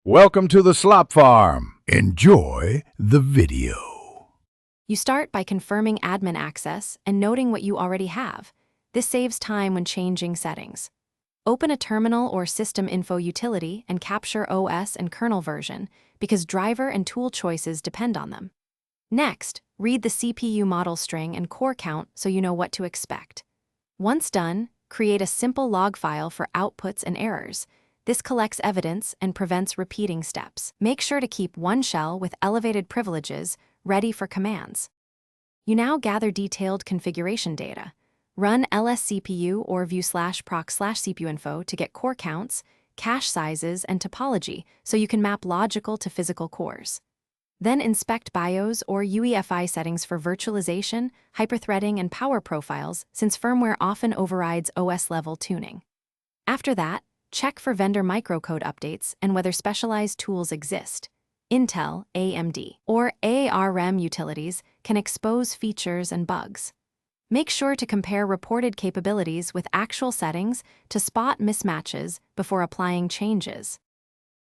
Welcome to the Slop Farm. Enjoy the video. You start by confirming admin access and noting what you already have. This saves time when changing settings. Open a terminal or system info utility and capture OS and kernel version because driver and tool choices depend on them. Next, read the CPU model string and core count so you know what to expect. Once done, create a simple log file for outputs and errors. This collects evidence and prevents repeating steps. Make sure to keep one shell with elevated privileges ready for commands. You now gather detailed configuration data. Run lscpu or view/proc/cpuinfo to get core counts, cache sizes, and topology so you can map logical to physical cores. Then inspect BIOS or UEFI settings for virtualization, hyperthreading, and power profiles since firmware often overrides OS-level tuning. After that, check for vendor microcode updates and whether specialized tools exist. Intel, AMD, or ARM utilities can expose features and bugs. Make sure to compare reported capabilities with actual settings to spot mismatches before applying changes.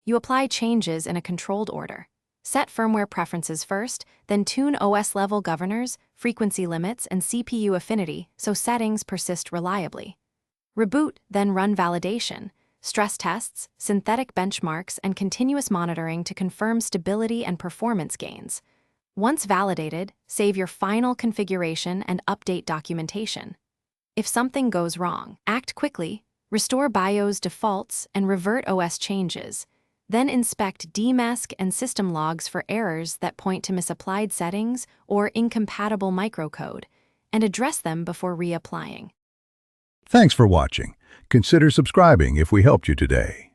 You apply changes in a controlled order. Set firmware preferences first, then tune OS-level governors, frequency limits, and CPU affinity so settings persist reliably. Reboot, then run validation, stress tests, synthetic benchmarks, and continuous monitoring to confirm stability and performance gains. Once validated, save your final configuration and update documentation. If something goes wrong, act quickly, restore BIOS defaults, and revert OS changes. Then inspect DMESC and system logs for errors that point to misapplied settings or incompatible microcode, and address them before reapplying. Thanks for watching. Consider subscribing if we helped you today.